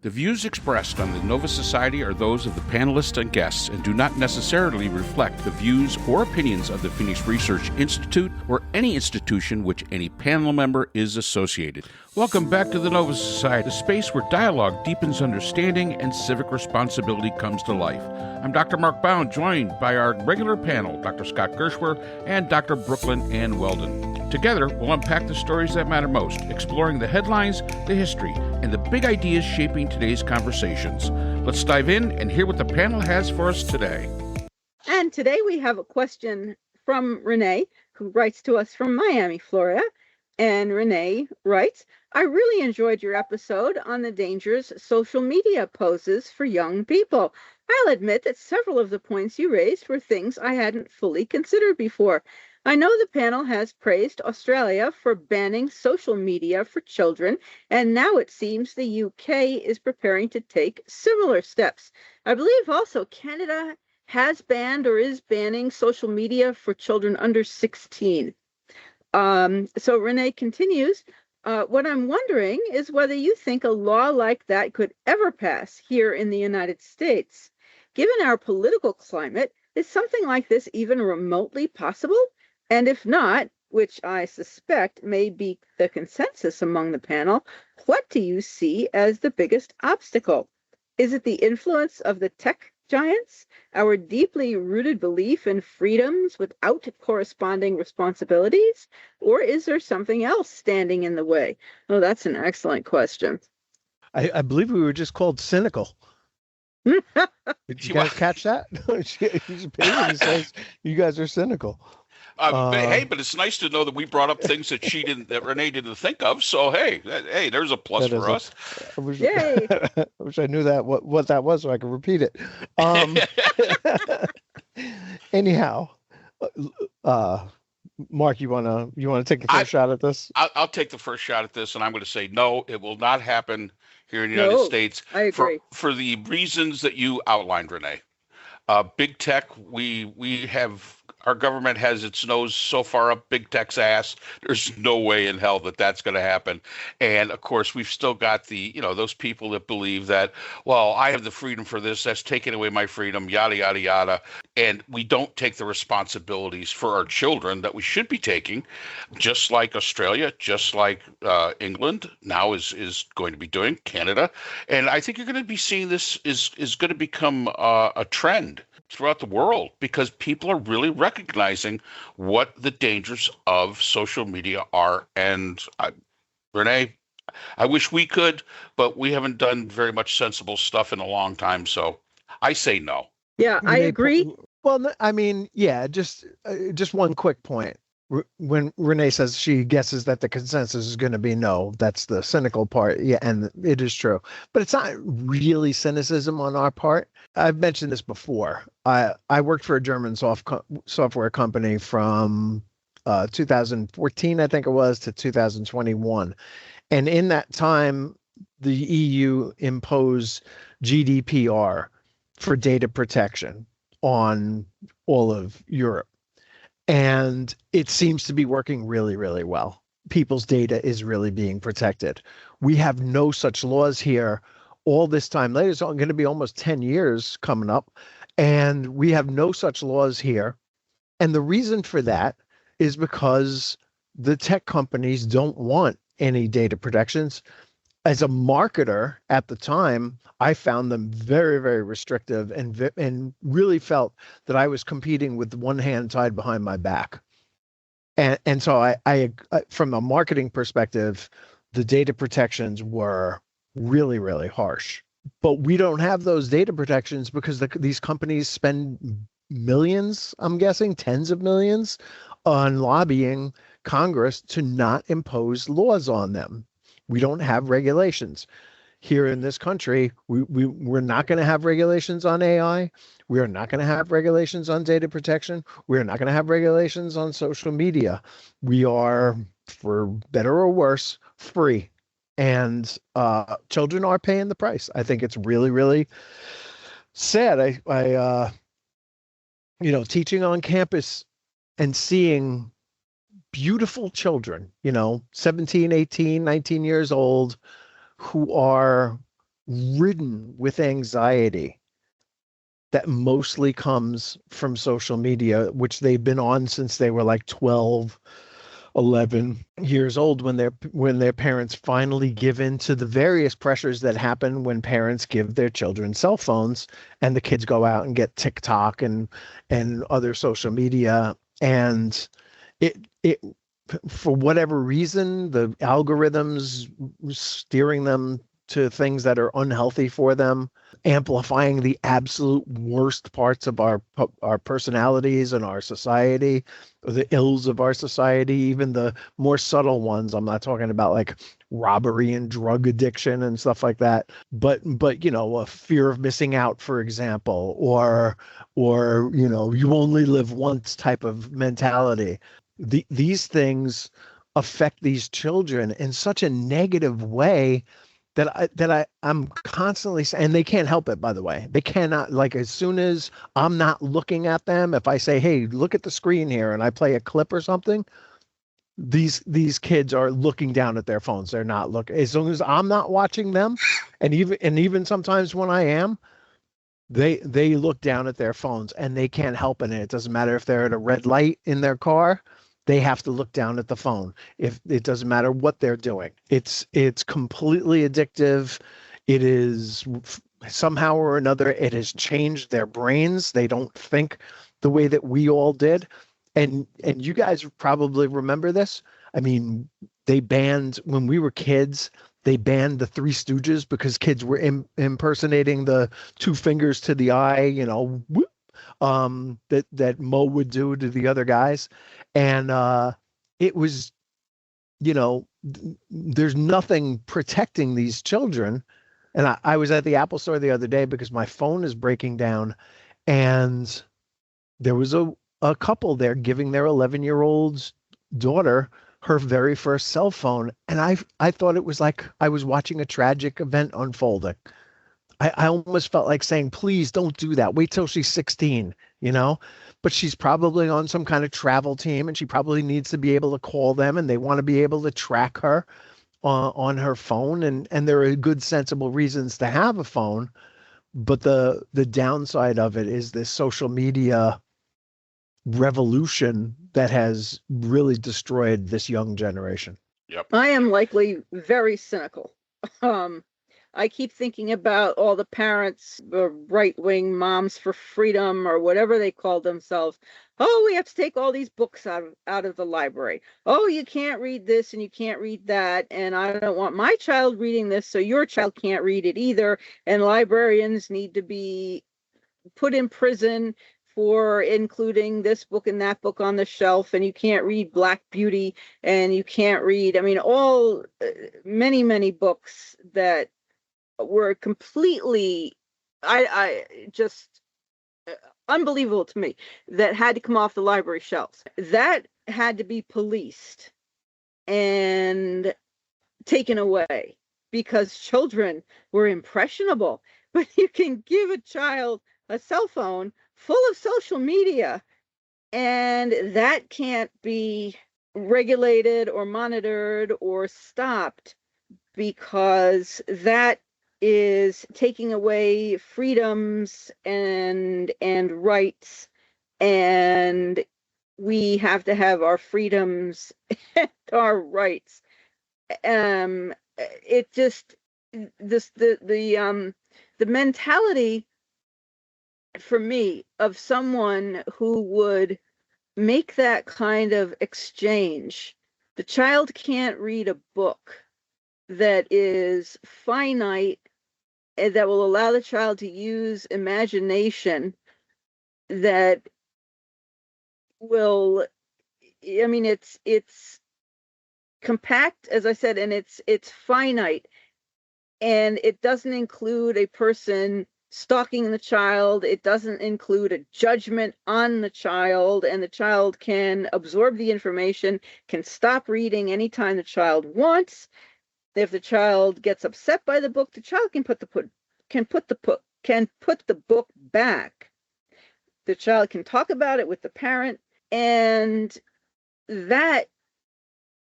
The views expressed on the Nova Society are those of the panelists and guests and do not necessarily reflect the views or opinions of the Phoenix Research Institute or any institution which any panel member is associated. Welcome back to the Nova Society, a space where dialogue deepens understanding and civic responsibility comes to life. I'm Dr. Mark Bound, joined by our regular panel, Dr. Scott Gershwer and Dr. Brooklyn Ann Weldon. Together, we'll unpack the stories that matter most, exploring the headlines, the history, and the big ideas shaping today's conversations. Let's dive in and hear what the panel has for us today. And today we have a question from Renee, who writes to us from Miami, Florida. And Renee writes, I really enjoyed your episode on the dangers social media poses for young people. I'll admit that several of the points you raised were things I hadn't fully considered before. I know the panel has praised Australia for banning social media for children, and now it seems the UK is preparing to take similar steps. I believe also Canada has banned or is banning social media for children under 16. So Renee continues, what I'm wondering is whether you think a law like that could ever pass here in the United States. Given our political climate, is something like this even remotely possible? And if not, which I suspect may be the consensus among the panel, what do you see as the biggest obstacle? Is it the influence of the tech giants, our deeply rooted belief in freedoms without corresponding responsibilities, or is there something else standing in the way? Oh, that's an excellent question. I believe we were just called cynical. Did you guys catch that? His opinion, he says you guys are cynical. But it's nice to know that we brought up things that Renee didn't think of. So hey, there's a plus for us. Yay! I wish I knew that what that was so I could repeat it. Anyhow, Mark, you wanna take the first shot at this? I'll take the first shot at this, and I'm going to say no. It will not happen here in the United States. I agree. For the reasons that you outlined, Renee. Big tech, our government has its nose so far up big tech's ass. There's no way in hell that that's going to happen. And of course, we've still got those people that believe that, well, I have the freedom for this. That's taking away my freedom, yada, yada, yada. And we don't take the responsibilities for our children that we should be taking, just like Australia, just like England now is going to be doing, Canada. And I think you're going to be seeing this is going to become a trend throughout the world because people are really recognizing what the dangers of social media are. And Renee, I wish we could, but we haven't done very much sensible stuff in a long time. So I say no. Yeah, I agree. Well, I mean, yeah, just one quick point. When Renee says she guesses that the consensus is going to be no, that's the cynical part. Yeah, and it is true. But it's not really cynicism on our part. I've mentioned this before. I worked for a German software company from 2014, I think it was, to 2021. And in that time, the EU imposed GDPR for data protection on all of Europe. And it seems to be working really, really well. People's data is really being protected. We have no such laws here all this time later. It's going to be almost 10 years coming up. And we have no such laws here. And the reason for that is because the tech companies don't want any data protections. As a marketer at the time, I found them very, very restrictive and really felt that I was competing with one hand tied behind my back. And so I from a marketing perspective, the data protections were really, really harsh. But we don't have those data protections because these companies spend millions, I'm guessing, tens of millions, on lobbying Congress to not impose laws on them. We don't have regulations. Here in this country, we're not going to have regulations on AI. We are not going to have regulations on data protection. We are not going to have regulations on social media. We are, for better or worse, free. And children are paying the price. I think it's really, really sad. I teaching on campus and seeing beautiful children, 17, 18, 19 years old, who are ridden with anxiety that mostly comes from social media, which they've been on since they were like 12, 11 years old, when their parents finally give in to the various pressures that happen when parents give their children cell phones, and the kids go out and get TikTok and other social media. And it for whatever reason, the algorithms steering them to things that are unhealthy for them, amplifying the absolute worst parts of our personalities and our society, or the ills of our society, even the more subtle ones. I'm not talking about like robbery and drug addiction and stuff like that, but a fear of missing out, for example, or you only live once type of mentality. These things affect these children in such a negative way I'm constantly saying, and they can't help it, by the way. They cannot, like, as soon as I'm not looking at them, if I say, hey, look at the screen here, and I play a clip or something, these kids are looking down at their phones. They're not looking. As long as I'm not watching them, and even sometimes when I am, they look down at their phones, and they can't help it. And it doesn't matter if they're at a red light in their car, they have to look down at the phone. If it doesn't matter what they're doing, it's completely addictive. It is somehow or another, it has changed their brains. They don't think the way that we all did. And you guys probably remember this. I mean, they banned, when we were kids, they banned the Three Stooges because kids were impersonating the two fingers to the eye, whoop, that Mo would do to the other guys. And it was, there's nothing protecting these children. And I was at the Apple store the other day because my phone is breaking down, and there was a couple there giving their 11-year-old daughter her very first cell phone. And I thought it was like I was watching a tragic event unfolding. I almost felt like saying, please don't do that. Wait till she's 16, but she's probably on some kind of travel team, and she probably needs to be able to call them, and they want to be able to track her on her phone. And there are good, sensible reasons to have a phone. But the downside of it is this social media revolution that has really destroyed this young generation. Yep. I am likely very cynical. I keep thinking about all the parents, the right-wing moms for freedom or whatever they call themselves. Oh, we have to take all these books out of the library. Oh, you can't read this and you can't read that. And I don't want my child reading this, so your child can't read it either. And librarians need to be put in prison for including this book and that book on the shelf, and you can't read Black Beauty, and you can't read, all many books that were completely, I just unbelievable to me, that had to come off the library shelves. That had to be policed and taken away because children were impressionable. But you can give a child a cell phone full of social media, and that can't be regulated or monitored or stopped, because that is taking away freedoms and rights, and we have to have our freedoms and our rights. It just, the mentality for me of someone who would make that kind of exchange. The child can't read a book that is finite and that will allow the child to use imagination, that will, it's compact, as I said, and it's finite, and it doesn't include a person stalking the child. It doesn't include a judgment on the child, and the child can absorb the information, can stop reading anytime the child wants. If the child gets upset by the book, the child can put the book back. The child can talk about it with the parent, and that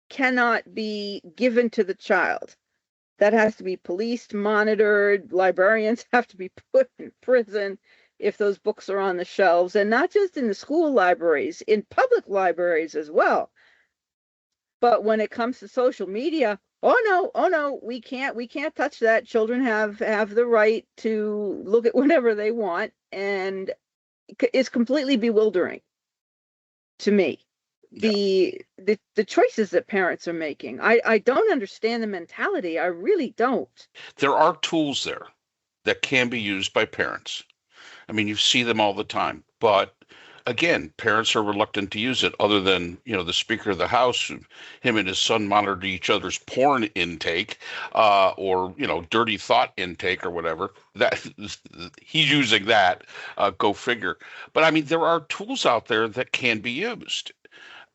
cannot be given to the child. that has to be policed, monitored. Librarians have to be put in prison if those books are on the shelves, and not just in the school libraries, in public libraries as well. But when it comes to social media, oh no, we can't touch that. Children have the right to look at whatever they want, and it's completely bewildering to me. The choices that parents are making. I don't understand the mentality. I really don't. There are tools there that can be used by parents. I mean, you see them all the time, but again, parents are reluctant to use it, other than, the Speaker of the House, him and his son monitor each other's porn intake, or, dirty thought intake or whatever. That he's using that, go figure. But I mean, there are tools out there that can be used.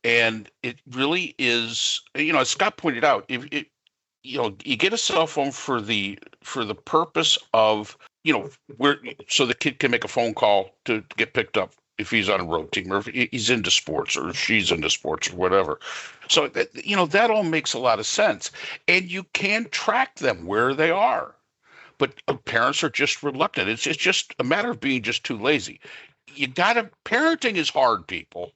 And it really is, as Scott pointed out, if it, you get a cell phone for the purpose of, where, so the kid can make a phone call to get picked up if he's on a road team, or if he's into sports, or she's into sports, or whatever. So that all makes a lot of sense, and you can track them where they are. But parents are just reluctant. It's just a matter of being just too lazy. Parenting is hard, people.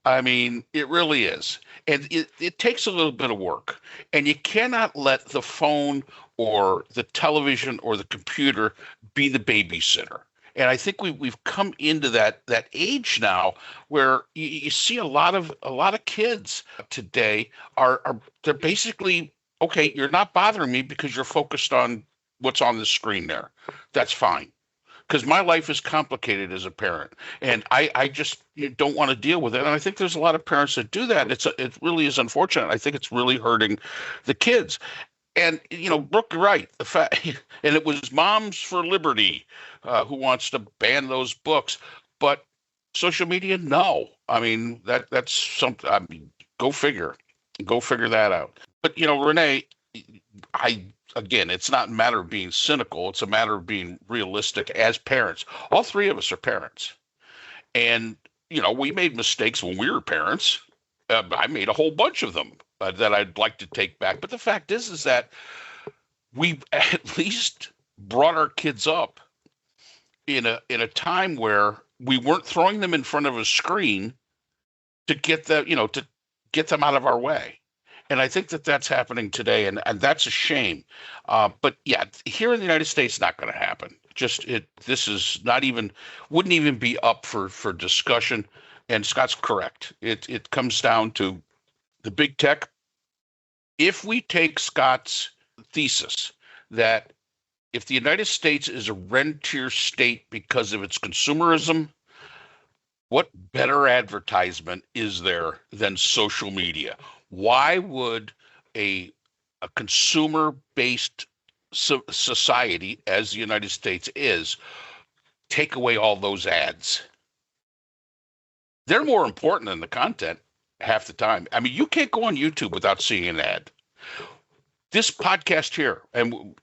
I mean, it really is. And it takes a little bit of work. And you cannot let the phone or the television or the computer be the babysitter. And I think we've come into that age now where you see a lot of kids today they're basically, okay, you're not bothering me because you're focused on what's on the screen there. That's fine. Because my life is complicated as a parent, and I just don't want to deal with it. And I think there's a lot of parents that do that. It really is unfortunate. I think it's really hurting the kids. And Brooke, you're right. The fact, and it was Moms for Liberty who wants to ban those books, but social media, no. I mean that's something. I mean, go figure that out. But Renee, Again, it's not a matter of being cynical. It's a matter of being realistic as parents. All three of us are parents. And, we made mistakes when we were parents. I made a whole bunch of them that I'd like to take back. But the fact is that we at least brought our kids up in a time where we weren't throwing them in front of a screen to get to get them out of our way. And I think that that's happening today, and that's a shame. But yeah, here in the United States, not going to happen. This is wouldn't even be up for discussion. And Scott's correct. It comes down to the big tech. If we take Scott's thesis that if the United States is a rentier state because of its consumerism, what better advertisement is there than social media? Why would a consumer-based society, as the United States is, take away all those ads? They're more important than the content half the time. I mean, you can't go on YouTube without seeing an ad. This podcast here, and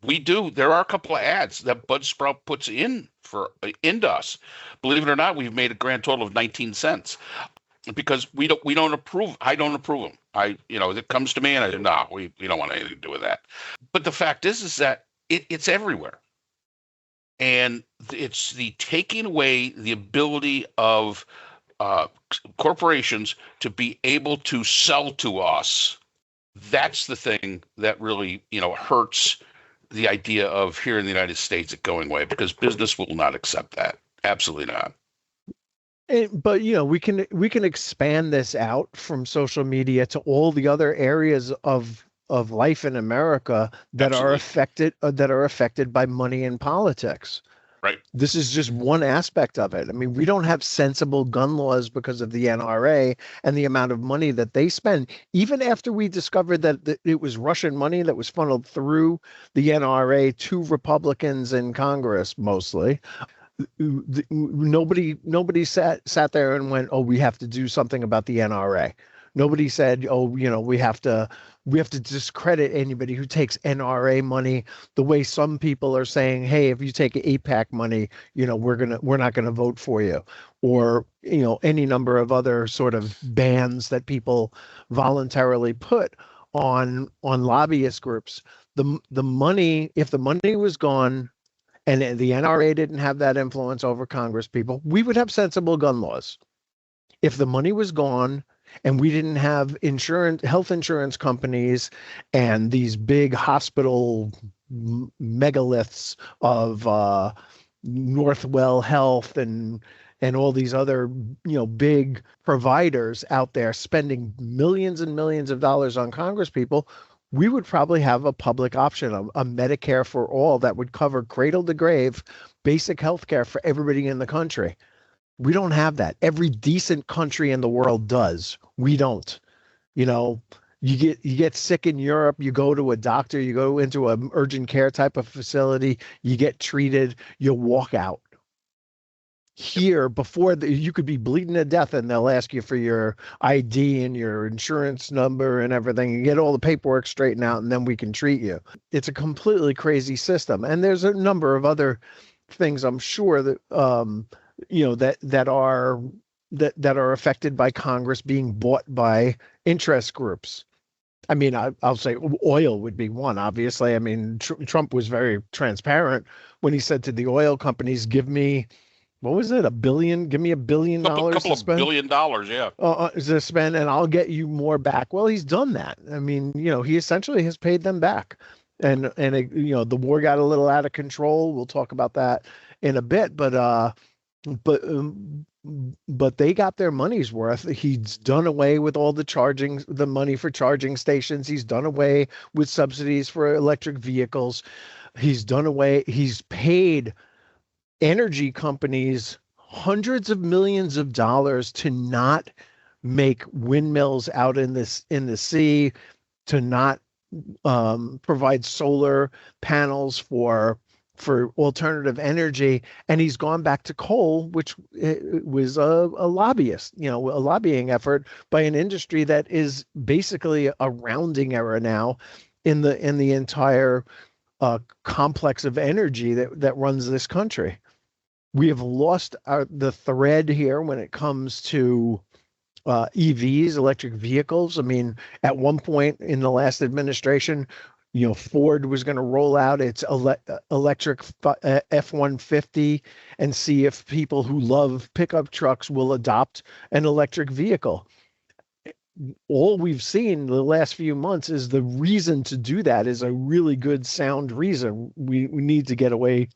there are a couple of ads that Buzzsprout puts into us. Believe it or not, we've made a grand total of 19 cents. Because we don't approve. I don't approve them. It comes to me and I say, no, we don't want anything to do with that. But the fact is that it's everywhere. And it's the taking away the ability of corporations to be able to sell to us. That's the thing that really, hurts the idea of here in the United States it going away, because business will not accept that. Absolutely not. But we can expand this out from social media to all the other areas of life in America that Absolutely. are affected by money and politics. Right. This is just one aspect of it. I mean, we don't have sensible gun laws because of the NRA and the amount of money that they spend. Even after we discovered that it was Russian money that was funneled through the NRA to Republicans in Congress mostly. Nobody sat there and went, oh, we have to do something about the NRA. Nobody said, oh, we have to discredit anybody who takes NRA money the way some people are saying, hey, if you take APAC money, we're not gonna vote for you, or any number of other sort of bans that people voluntarily put on lobbyist groups. The money, if the money was gone and the NRA didn't have that influence over Congress people, we would have sensible gun laws. If the money was gone and we didn't have health insurance companies and these big hospital megaliths of Northwell Health and all these other big providers out there spending millions and millions of dollars on Congress people, we would probably have a public option, a Medicare for all that would cover cradle to grave basic health care for everybody in the country. We don't have that. Every decent country in the world does. We don't. You get sick in Europe, you go to a doctor, you go into an urgent care type of facility, you get treated, you walk out. Here, you could be bleeding to death and they'll ask you for your ID and your insurance number and everything. You get all the paperwork straightened out and then we can treat you. It's a completely crazy system. And there's a number of other things I'm sure that that are affected by Congress being bought by interest groups. I mean, I'll say oil would be one, obviously. I mean, Trump was very transparent when he said to the oil companies, give me, what was it, $1 billion? Give me $1 billion to spend. Couple of $1 billion, yeah. To spend, and I'll get you more back. Well, he's done that. I mean, he essentially has paid them back. And the war got a little out of control. We'll talk about that in a bit, but they got their money's worth. He's done away with all the money for charging stations. He's done away with subsidies for electric vehicles. He's paid energy companies hundreds of millions of dollars to not make windmills out in the sea, to not provide solar panels for alternative energy, and he's gone back to coal, which was a lobbying effort by an industry that is basically a rounding error now in the entire complex of energy that runs this country. We have lost the thread here when it comes to EVs, electric vehicles. I mean, at one point in the last administration, Ford was going to roll out its electric F-150 and see if people who love pickup trucks will adopt an electric vehicle. All we've seen the last few months is the reason to do that is a really good, sound reason. We need to get away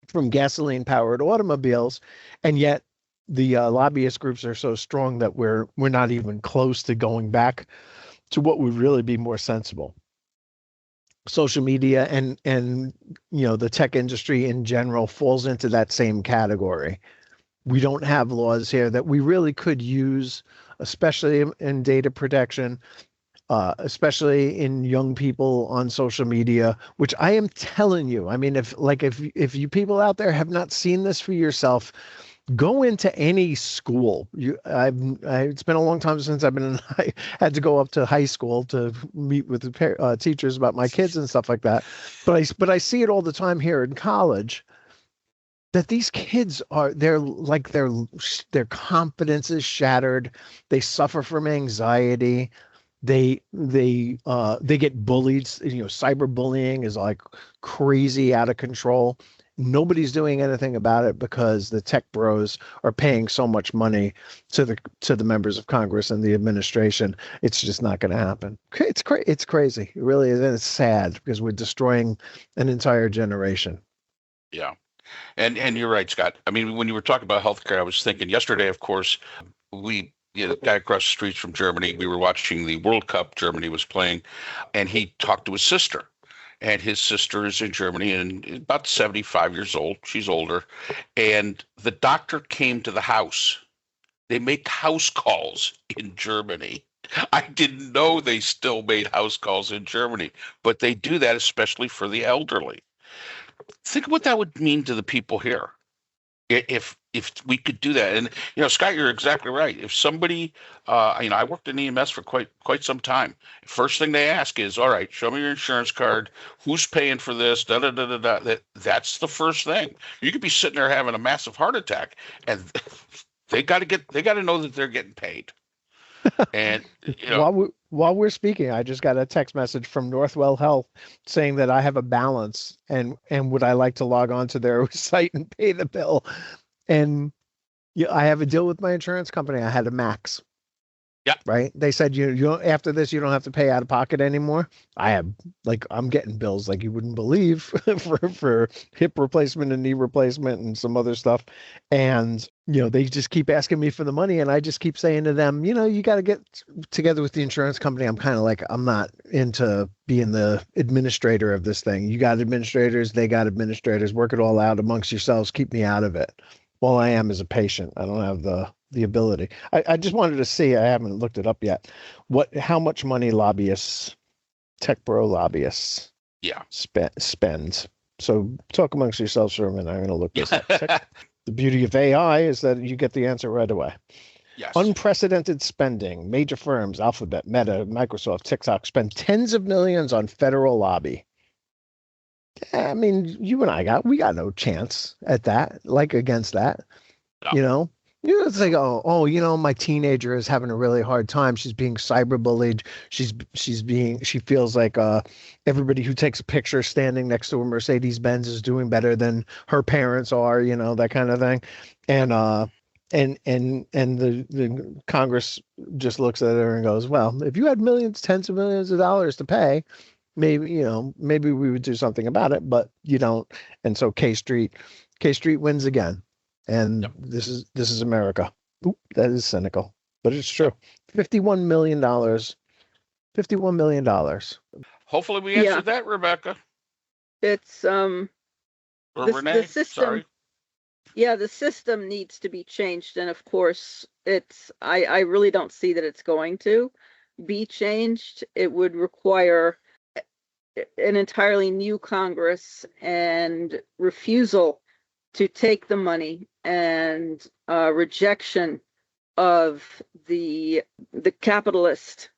from gasoline-powered automobiles, and yet the lobbyist groups are so strong that we're not even close to going back to what would really be more sensible. Social media and the tech industry in general falls into that same category. We don't have laws here that we really could use, especially in data protection, especially in young people on social media, which I am telling you, I mean, if you people out there have not seen this for yourself, go into any school. It's been a long time since I had to go up to high school to meet with the teachers about my kids and stuff like that. But I see it all the time here in college, that these kids their confidence is shattered. They suffer from anxiety. They get bullied. Cyberbullying is like crazy, out of control. Nobody's doing anything about it because the tech bros are paying so much money to the members of Congress and the administration. It's just not going to happen. It's crazy. It really is, and it's sad because we're destroying an entire generation. Yeah, and you're right, Scott. I mean, when you were talking about healthcare, I was thinking yesterday. Of course, the guy across the street from Germany, we were watching the World Cup. Germany was playing, and he talked to his sister. And his sister is in Germany and about 75 years old. She's older. And the doctor came to the house. They make house calls in Germany. I didn't know they still made house calls in Germany, but they do that especially for the elderly. Think of what that would mean to the people here if we could do that. And Scott, you're exactly right. If somebody, I worked in EMS for quite some time. First thing they ask is, all right, show me your insurance card. Who's paying for this? Da da da da da. That's the first thing. You could be sitting there having a massive heart attack, and they got to know that they're getting paid. And while we're speaking, I just got a text message from Northwell Health saying that I have a balance and would I like to log on to their site and pay the bill. And yeah, I have a deal with my insurance company. I had a max. Yeah. Right. They said you don't, after this you don't have to pay out of pocket anymore. I'm getting bills like you wouldn't believe for hip replacement and knee replacement and some other stuff. And they just keep asking me for the money, and I just keep saying to them, you got to get together with the insurance company. I'm kind of like, I'm not into being the administrator of this thing. You got administrators, they got administrators. Work it all out amongst yourselves. Keep me out of it. Well, I am as a patient. I don't have the ability. I just wanted to see, I haven't looked it up yet, how much money tech bro lobbyists spend. So talk amongst yourselves for a minute. I'm going to look this up. The beauty of AI is that you get the answer right away. Yes. Unprecedented spending. Major firms, Alphabet, Meta, Microsoft, TikTok, spend tens of millions on federal lobby. I mean, you and we got no chance at that, against that, No. It's like, my teenager is having a really hard time. She's being cyberbullied. She feels like everybody who takes a picture standing next to a Mercedes-Benz is doing better than her parents are, that kind of thing. And the Congress just looks at her and goes, well, if you had millions, tens of millions of dollars to pay, maybe we would do something about it, but you don't. And so K Street wins again. And this is America. Oop, that is cynical, but it's true. $51 million. $51 million. Hopefully we answered that, Rebecca. It's Or Renee. The system. Sorry. Yeah, the system needs to be changed, and of course, I really don't see that it's going to be changed. It would require an entirely new Congress and refusal to take the money, and rejection of the capitalist.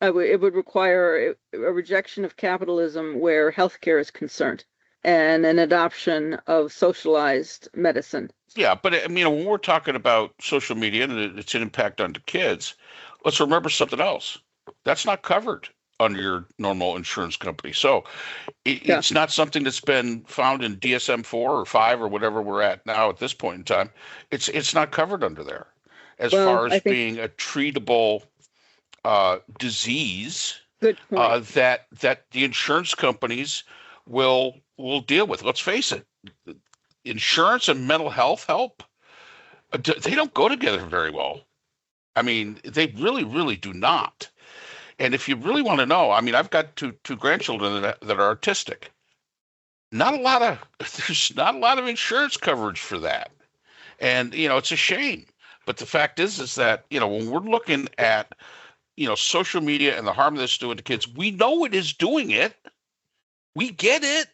It would require a rejection of capitalism where healthcare is concerned, and an adoption of socialized medicine. Yeah, but when we're talking about social media and its impact on the kids, let's remember something else. That's not covered under your normal insurance company. So it's not something that's been found in DSM-4 or 5 or whatever we're at now at this point in time. It's not covered under there as far as being a treatable disease. Good point. That the insurance companies will deal with. Let's face it, insurance and mental health help, they don't go together very well. They really, really do not. And if you really want to know, I've got two grandchildren that are autistic. There's not a lot of insurance coverage for that. And, it's a shame. But the fact is that, when we're looking at, social media and the harm that it's doing to kids, we know it is doing it. We get it.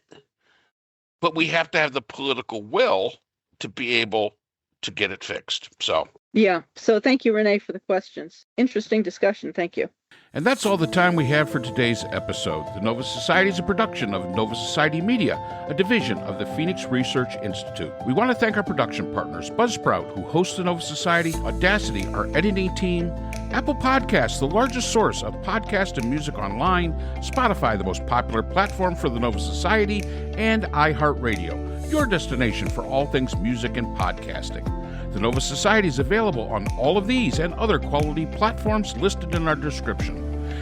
But we have to have the political will to be able to get it fixed. So. Yeah. So thank you, Renee, for the questions. Interesting discussion. Thank you. And that's all the time we have for today's episode. The Nova Society is a production of Nova Society Media, a division of the Phoenix Research Institute. We want to thank our production partners, Buzzsprout, who hosts the Nova Society, Audacity, our editing team, Apple Podcasts, the largest source of podcast and music online, Spotify, the most popular platform for the Nova Society, and iHeartRadio, your destination for all things music and podcasting. The Nova Society is available on all of these and other quality platforms listed in our description.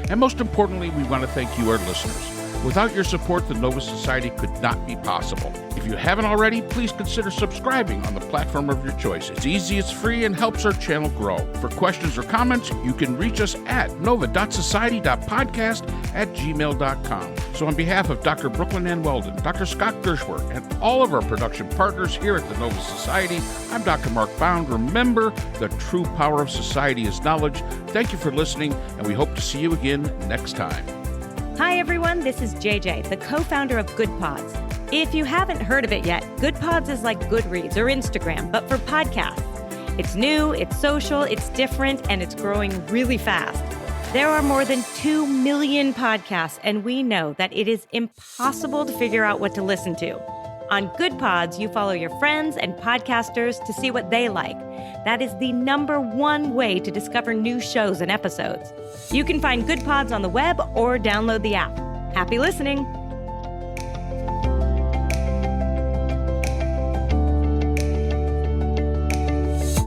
And most importantly, we want to thank you, our listeners. Without your support, the Nova Society could not be possible. If you haven't already, please consider subscribing on the platform of your choice. It's easy, it's free, and helps our channel grow. For questions or comments, you can reach us at nova.society.podcast@gmail.com. So on behalf of Dr. Brooklyn Ann Weldon, Dr. Scott Gershworth, and all of our production partners here at the Nova Society, I'm Dr. Mark Bound. Remember, the true power of society is knowledge. Thank you for listening, and we hope to see you again next time. Hi, everyone. This is JJ, the co-founder of Good Pods. If you haven't heard of it yet, Good Pods is like Goodreads or Instagram, but for podcasts. It's new, it's social, it's different, and it's growing really fast. There are more than 2 million podcasts, and we know that it is impossible to figure out what to listen to. On Good Pods, you follow your friends and podcasters to see what they like. That is the #1 way to discover new shows and episodes. You can find Good Pods on the web or download the app. Happy listening!